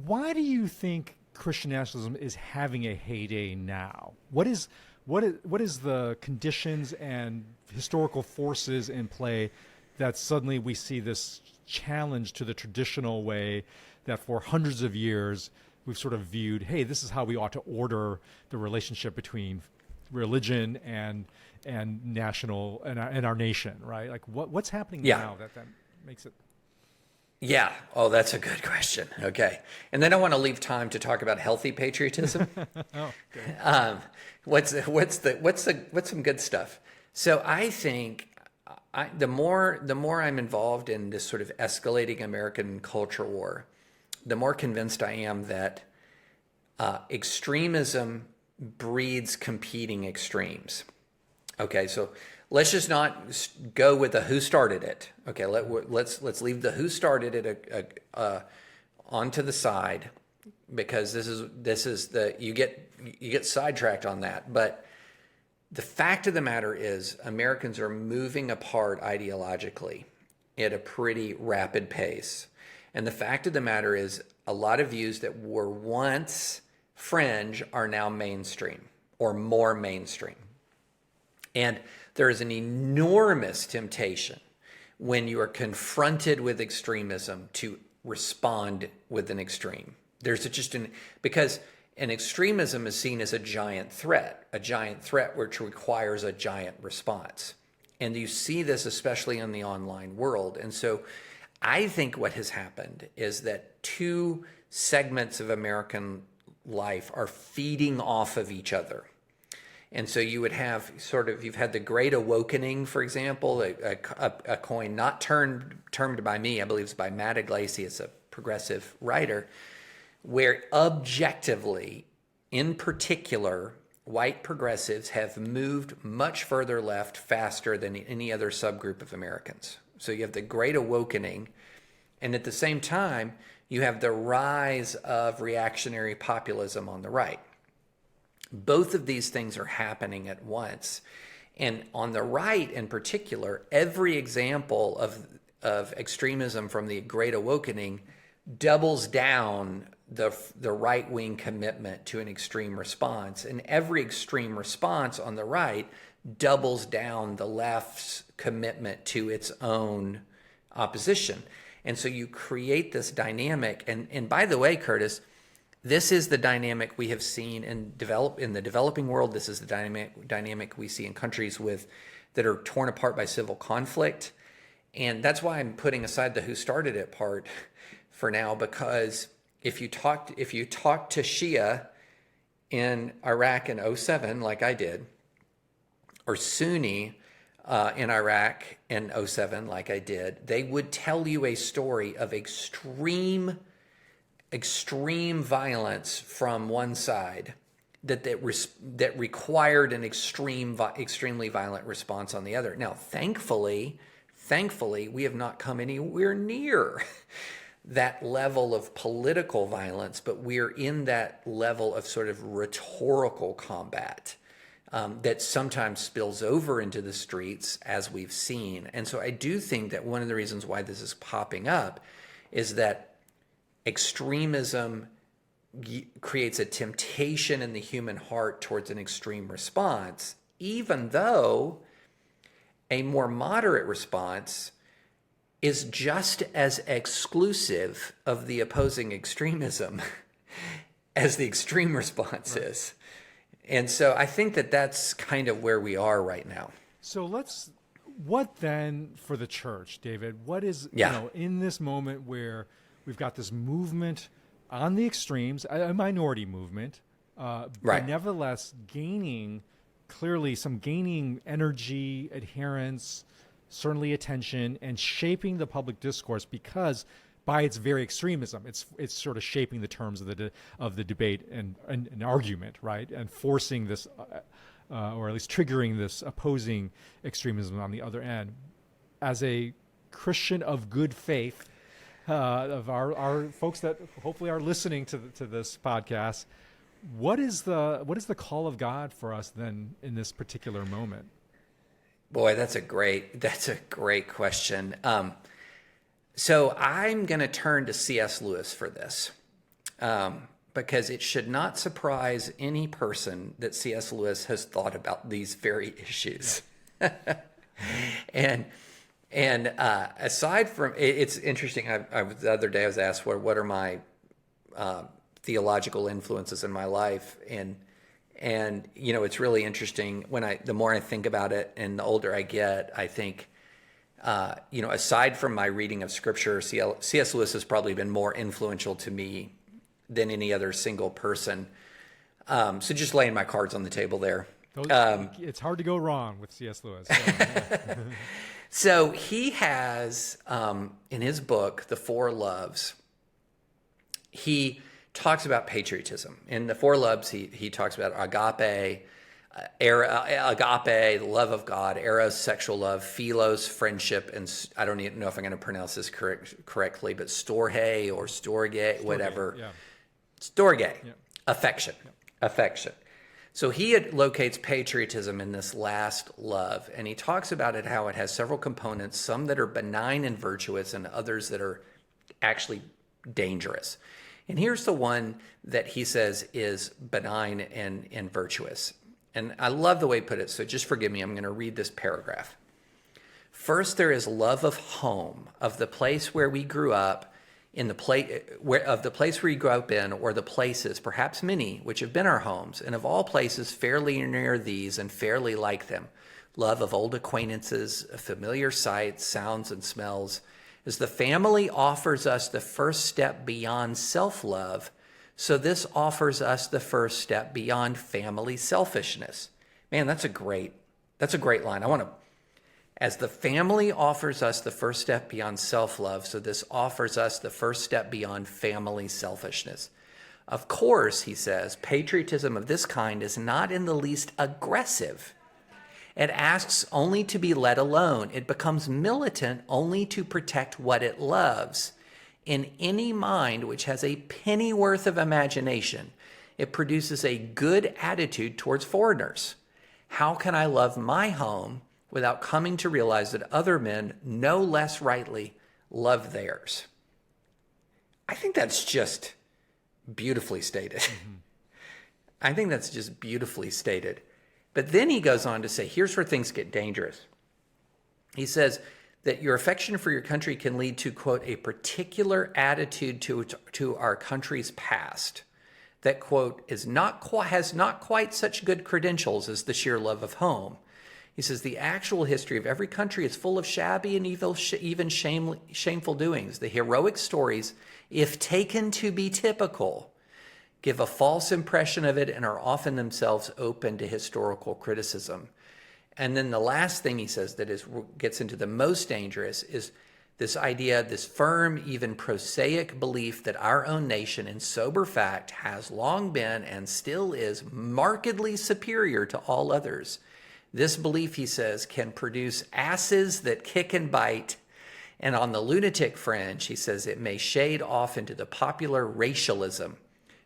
why do you think Christian nationalism is having a heyday now? What is the conditions and historical forces in play that suddenly we see this challenge to the traditional way that for hundreds of years we've sort of viewed, hey, this is how we ought to order the relationship between religion and national and our nation, right? Like what's happening now that makes it? Yeah. Oh, that's a good question. Okay. And then I want to leave time to talk about healthy patriotism. Oh, okay. What's some good stuff? So I think the more I'm involved in this sort of escalating American culture war, the more convinced I am that extremism breeds competing extremes. Okay, so let's just not go with the who started it. Okay, let's leave the who started it onto the side, because this is the you get sidetracked on that. But the fact of the matter is, Americans are moving apart ideologically at a pretty rapid pace. And the fact of the matter is, a lot of views that were once fringe are now mainstream or more mainstream. And there is an enormous temptation when you are confronted with extremism to respond with an extreme. Because an extremism is seen as a giant threat which requires a giant response. And you see this especially in the online world. And so I think what has happened is that two segments of American life are feeding off of each other. And so you would have you've had the Great Awakening, for example, a coin not termed by me, I believe it's by Matt Iglesias, a progressive writer, where objectively, in particular, white progressives have moved much further left faster than any other subgroup of Americans. So you have the Great Awakening, and at the same time, you have the rise of reactionary populism on the right. Both of these things are happening at once. And on the right in particular, every example of extremism from the Great Awakening doubles down the right-wing commitment to an extreme response. And every extreme response on the right doubles down the left's commitment to its own opposition. And so you create this dynamic. And by the way, Curtis, this is the dynamic we have seen in the developing world. This is the dynamic we see in countries that are torn apart by civil conflict. And that's why I'm putting aside the who started it part for now, because if you talk to Shia in Iraq in 2007, like I did, or Sunni in Iraq in 2007, like I did, they would tell you a story of extreme violence from one side that required an extremely violent response on the other. Now, thankfully, we have not come anywhere near that level of political violence, but we're in that level of sort of rhetorical combat that sometimes spills over into the streets, as we've seen. And so I do think that one of the reasons why this is popping up is that extremism creates a temptation in the human heart towards an extreme response, even though a more moderate response is just as exclusive of the opposing extremism as the extreme response is. And so I think that that's kind of where we are right now. So what then for the church, David? What is, in this moment where we've got this movement on the extremes, a minority movement, but nevertheless gaining energy, adherence, certainly attention, and shaping the public discourse, because by its very extremism, it's sort of shaping the terms of the debate and an argument, right, and forcing this, or at least triggering this opposing extremism on the other end. As a Christian of good faith, of our folks that hopefully are listening to this podcast, what is the call of God for us then in this particular moment? Boy, that's a great question. So I'm going to turn to C.S. Lewis for this, because it should not surprise any person that C.S. Lewis has thought about these very issues. And aside from, it's interesting. The other day I was asked what are my theological influences in my life, and it's really interesting the more I think about it, and the older I get, I think, aside from my reading of Scripture, C.S. Lewis has probably been more influential to me than any other single person. So just laying my cards on the table there. It's hard to go wrong with C.S. Lewis. So he has, in his book, The Four Loves, he talks about patriotism. In The Four Loves, he talks about agape, the love of God, eros, sexual love, philos, friendship, and I don't even know if I'm going to pronounce this correctly, but storge or storge, whatever. Yeah. Storge, yeah. Affection. Yeah. Affection. So he locates patriotism in this last love, and he talks about it, how it has several components, some that are benign and virtuous and others that are actually dangerous. And here's the one that he says is benign and virtuous. And I love the way he put it, so just forgive me, I'm going to read this paragraph. First, there is love of home, of the place where we grew up, of the place where you grew up in, or the places, perhaps many, which have been our homes, and of all places fairly near these and fairly like them. Love of old acquaintances, of familiar sights, sounds, and smells. As the family offers us the first step beyond self-love, so this offers us the first step beyond family selfishness. Man, that's a great line. I want to, as the family offers us the first step beyond self-love, so this offers us the first step beyond family selfishness. Of course, he says, patriotism of this kind is not in the least aggressive. It asks only to be let alone. It becomes militant only to protect what it loves. In any mind which has a pennyworth of imagination, it produces a good attitude towards foreigners. How can I love my home without coming to realize that other men, no less rightly, love theirs? I think that's just beautifully stated. Mm-hmm. I think that's just beautifully stated. But then he goes on to say, here's where things get dangerous. He says that your affection for your country can lead to, quote, a particular attitude to our country's past that, quote, has not quite such good credentials as the sheer love of home. He says the actual history of every country is full of shabby and even shameful doings. The heroic stories, if taken to be typical, give a false impression of it and are often themselves open to historical criticism. And then the last thing he says that gets into the most dangerous is this idea, this firm, even prosaic belief that our own nation in sober fact has long been and still is markedly superior to all others. This belief, he says, can produce asses that kick and bite. And on the lunatic fringe, he says it may shade off into the popular racialism,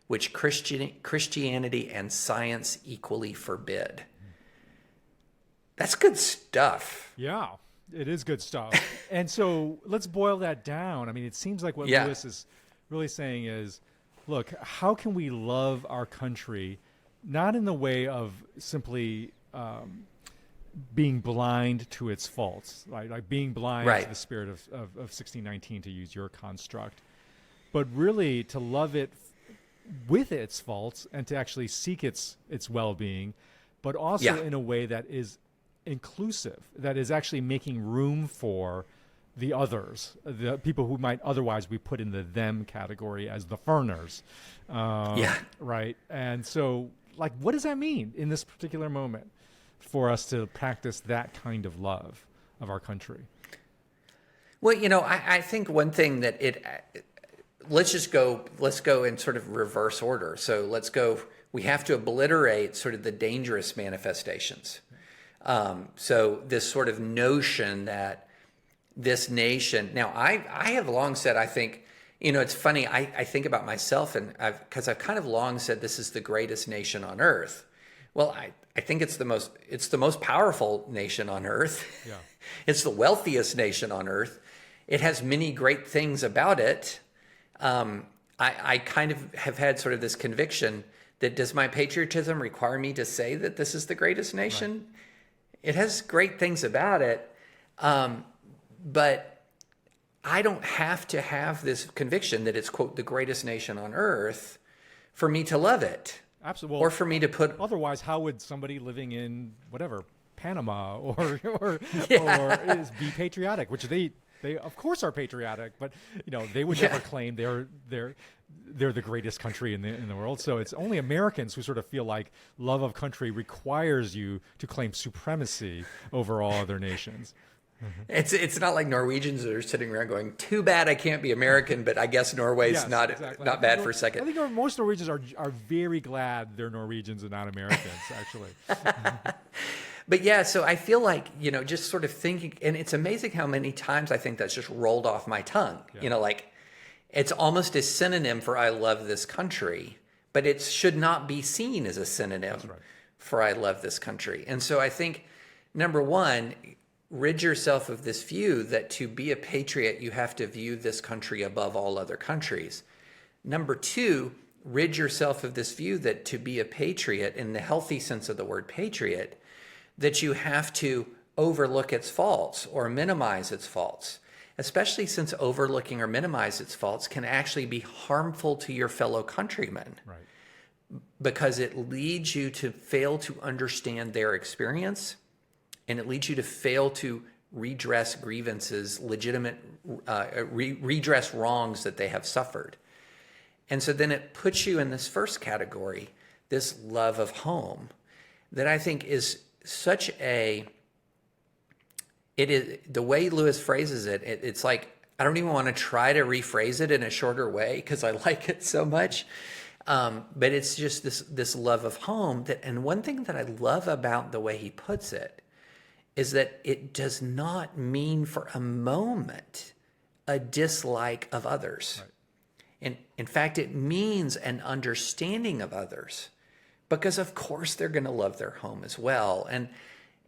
which Christianity and science equally forbid. That's good stuff. Yeah, it is good stuff. And so let's boil that down. I mean, it seems like what Lewis is really saying is, look, how can we love our country, not in the way of simply being blind to its faults, right? Like being blind to the spirit of 1619, to use your construct, but really to love it with its faults and to actually seek its well-being, but also in a way that is inclusive, that is actually making room for the others, the people who might otherwise be put in the them category as the foreigners. Right. And so, like, what does that mean in this particular moment for us to practice that kind of love of our country? Well, you know, I think one thing that let's go in sort of reverse order. So we have to obliterate sort of the dangerous manifestations. So this sort of notion that this nation, now I have long said, I think, you know, it's funny, I think about myself because I've kind of long said this is the greatest nation on earth. Well, I think it's the most powerful nation on earth. Yeah. It's the wealthiest nation on earth. It has many great things about it. I kind of have had sort of this conviction that, does my patriotism require me to say that this is the greatest nation? Right. It has great things about it, but I don't have to have this conviction that it's, quote, the greatest nation on earth for me to love it. Absolutely. Or for me to put... Otherwise, how would somebody living in, whatever, Panama or be patriotic, which they of course are patriotic, but you know, they would never claim they're the greatest country in the world. So it's only Americans who sort of feel like love of country requires you to claim supremacy over all other nations. Mm-hmm. It's not like Norwegians that are sitting around going, too bad I can't be American, but I guess Norway's not bad for a second. I think most Norwegians are very glad they're Norwegians and not Americans, actually. But yeah, so I feel like, you know, just sort of thinking, and it's amazing how many times I think that's just rolled off my tongue. Yeah. You know, like it's almost a synonym for I love this country, but it should not be seen as a synonym for I love this country. And so I think, number one, rid yourself of this view that to be a patriot, you have to view this country above all other countries. Number two, rid yourself of this view that to be a patriot, in the healthy sense of the word patriot, that you have to overlook its faults or minimize its faults, especially since overlooking or minimize its faults can actually be harmful to your fellow countrymen. Right. Because it leads you to fail to understand their experience, and it leads you to fail to redress grievances, legitimate redress wrongs that they have suffered. And so then it puts you in this first category, this love of home. that I think is such it is the way Lewis phrases it, it's like, I don't even want to try to rephrase it in a shorter way because I like it so much. But it's just this love of home and one thing that I love about the way he puts it is that it does not mean for a moment a dislike of others. Right. And in fact, it means an understanding of others, because of course they're going to love their home as well. And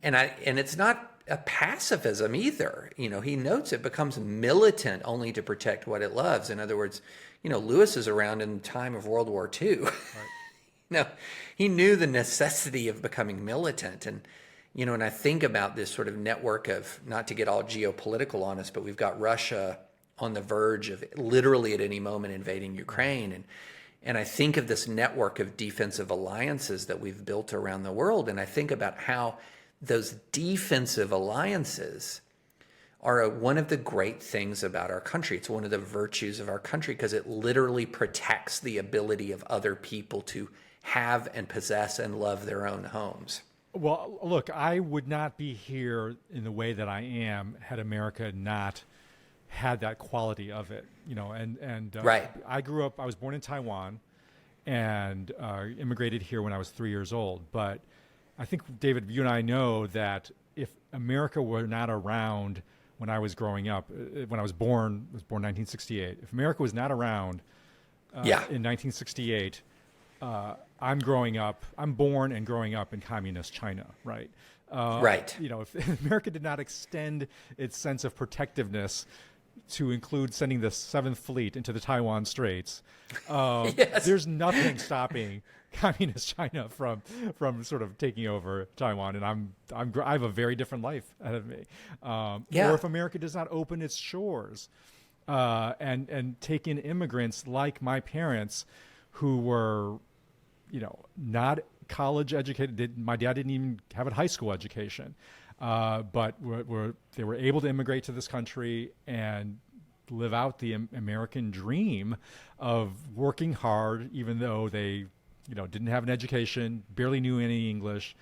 it's not a pacifism either. He notes it becomes militant only to protect what it loves. In other words, Lewis is around in the time of World War II. Right. He knew the necessity of becoming militant. And, and I think about this sort of network of, not to get all geopolitical on us, but we've got Russia on the verge of literally at any moment invading Ukraine. And I think of this network of defensive alliances that we've built around the world. And I think about how those defensive alliances are one of the great things about our country. It's one of the virtues of our country because it literally protects the ability of other people to have and possess and love their own homes. Well, look, I would not be here in the way that I am had America not had that quality of it, Right. I was born in Taiwan and immigrated here when I was 3 years old. But I think, David, you and I know that if America were not around when I was growing up, when I was born 1968, if America was not around in 1968, I'm born and growing up in communist China, right? Right. If America did not extend its sense of protectiveness to include sending the Seventh Fleet into the Taiwan Straits, Yes. there's nothing stopping communist China from sort of taking over Taiwan, and I have a very different life ahead of me. Or if America does not open its shores and take in immigrants like my parents, who were, not college educated. My dad didn't even have a high school education. But they were able to immigrate to this country and live out the American dream of working hard, even though they, didn't have an education, barely knew any English,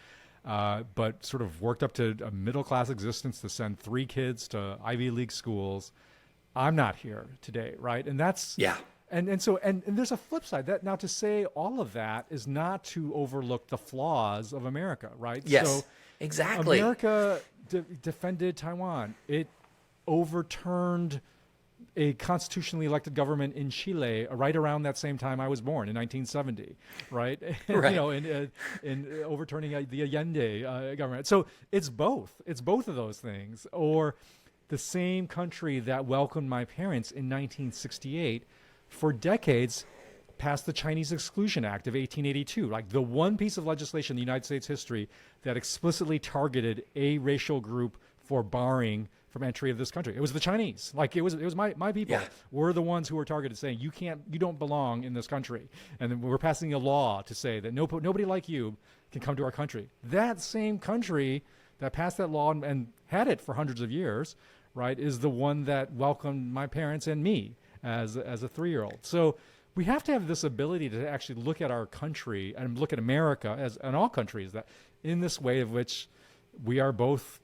but sort of worked up to a middle-class existence to send 3 kids to Ivy League schools. I'm not here today, right? And that's And so there's a flip side. That now, to say all of that is not to overlook the flaws of America, right? Yes. So exactly. America defended Taiwan. It overturned a constitutionally elected government in Chile right around that same time I was born in 1970, right? Right. In overturning the Allende government. So it's both. It's both of those things. Or the same country that welcomed my parents in 1968 for decades passed the Chinese Exclusion Act of 1882, like the one piece of legislation in the United States history that explicitly targeted a racial group for barring from entry of this country. It was the Chinese. Like it was my people were the ones who were targeted, saying you don't belong in this country. And then we're passing a law to say that nobody like you can come to our country. That same country that passed that law and had it for hundreds of years, right, is the one that welcomed my parents and me as a 3-year-old. So we have to have this ability to actually look at our country and look at America and all countries that in this way of which we are both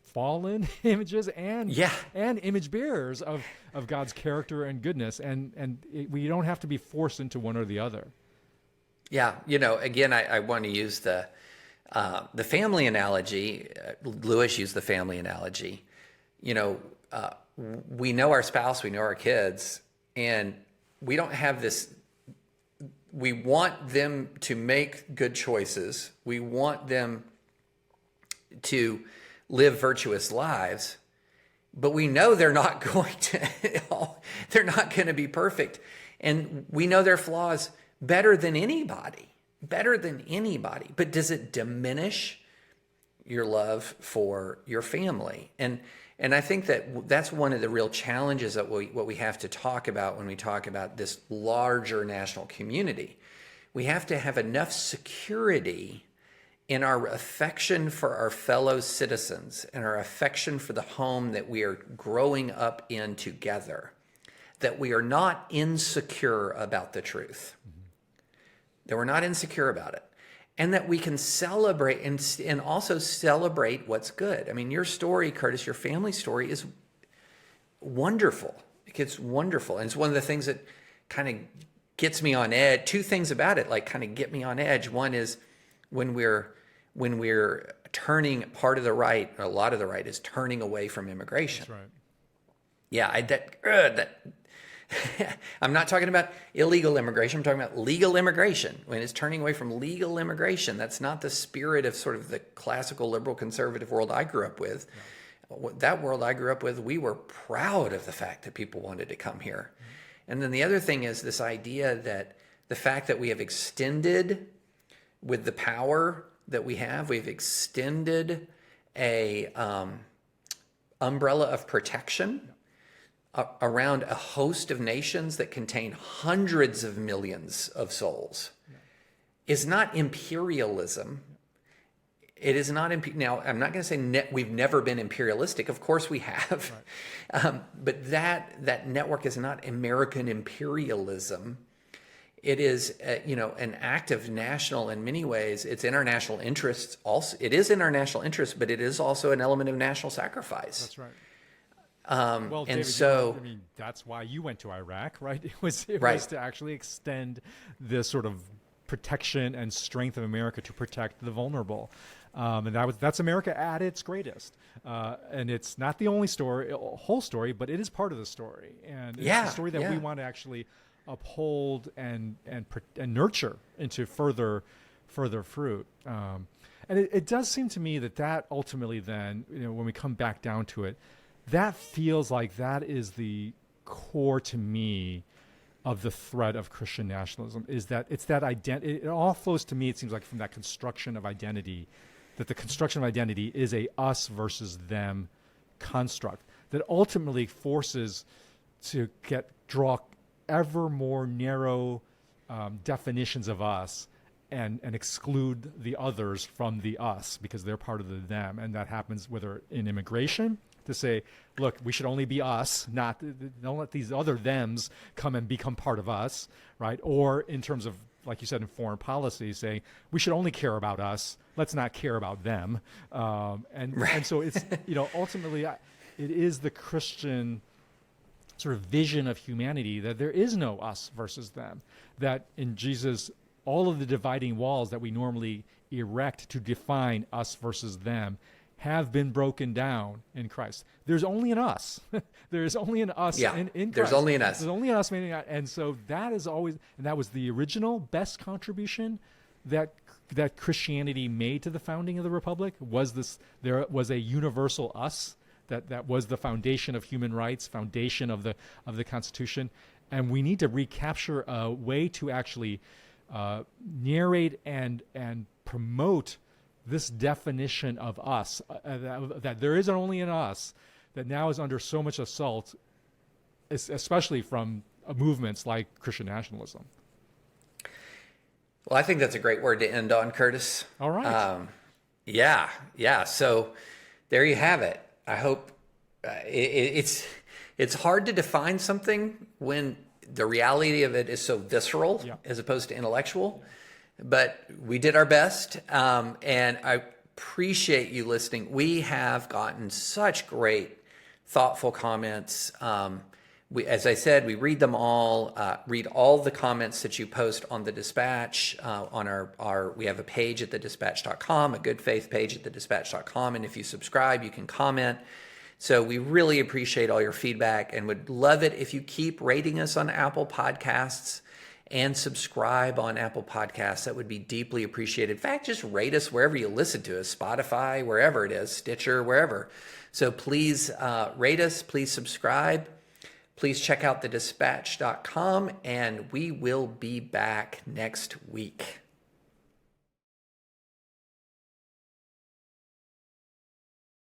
fallen images and image bearers of God's character and goodness, and we don't have to be forced into one or the other. Yeah, again, I want to use the family analogy. Lewis used the family analogy. We know our spouse, we know our kids, and we don't have this. We want them to make good choices. We want them to live virtuous lives, but we know they're not going to be perfect. And we know their flaws better than anybody. But does it diminish your love for your family? And I think that's one of the real challenges that what we have to talk about when we talk about this larger national community. We have to have enough security in our affection for our fellow citizens and our affection for the home that we are growing up in together, that we are not insecure about the truth, that we're not insecure about it. and that we can celebrate and also celebrate what's good. I mean, your story, Curtis, your family story is wonderful. It's wonderful. And it's one of the things that kind of gets me on edge. Two things about it, like, kind of get me on edge. One is when we're turning, part of the right, or a lot of the right is turning away from immigration. That's right. Yeah, I'm not talking about illegal immigration. I'm talking about legal immigration. When it's turning away from legal immigration, that's not the spirit of sort of the classical liberal conservative world I grew up with. No. That world I grew up with, we were proud of the fact that people wanted to come here. Mm-hmm. And then the other thing is this idea that the fact that we have extended, with the power that we have, we've extended a umbrella of protection around a host of nations that contain hundreds of millions of souls, is not imperialism. It is not. Now, I'm not going to say we've never been imperialistic. Of course we have. Right. But that network is not American imperialism. It is, an act of national, in many ways, it's international interests. Also, it is international interests, but it is also an element of national sacrifice. That's right. Well, David, so that's why you went to Iraq, right? It was to actually extend this sort of protection and strength of America to protect the vulnerable, and that's America at its greatest. And it's not the only whole story, but it is part of the story, and it's a story that we want to actually uphold and nurture into further fruit. And it does seem to me that ultimately then, when we come back down to it, that feels like that is the core to me of the thread of Christian nationalism, is that it's that identity. It all flows to me, it seems like, from that construction of identity, that the construction of identity is a us versus them construct that ultimately forces to draw ever more narrow definitions of us and exclude the others from the us because they're part of the them. And that happens whether in immigration, to say, look, we should only be us, don't let these other thems come and become part of us, right? Or in terms of, like you said, in foreign policy, saying we should only care about us, let's not care about them. And so it's, ultimately it is the Christian sort of vision of humanity that there is no us versus them, that in Jesus, all of the dividing walls that we normally erect to define us versus them have been broken down in Christ. There's only an us. There is only an us in Christ. There's only an us. There's only an us. And so that is always, and that was the original best contribution that Christianity made to the founding of the Republic, there was a universal us that was the foundation of human rights, foundation of the Constitution. And we need to recapture a way to actually narrate and promote this definition of us, that there is only an us, that now is under so much assault, especially from movements like Christian nationalism. Well, I think that's a great word to end on, Curtis. All right. Yeah. So there you have it. I hope it's hard to define something when the reality of it is so visceral as opposed to intellectual. But we did our best, and I appreciate you listening. We have gotten such great, thoughtful comments. As I said, we read them all. Read all the comments that you post on the Dispatch. We have a page at thedispatch.com, a good faith page at thedispatch.com, and if you subscribe, you can comment. So we really appreciate all your feedback, and would love it if you keep rating us on Apple Podcasts and subscribe on Apple Podcasts. That would be deeply appreciated. In fact, just rate us wherever you listen to us, Spotify, wherever it is, Stitcher, wherever. So please rate us, please subscribe. Please check out thedispatch.com, and we will be back next week.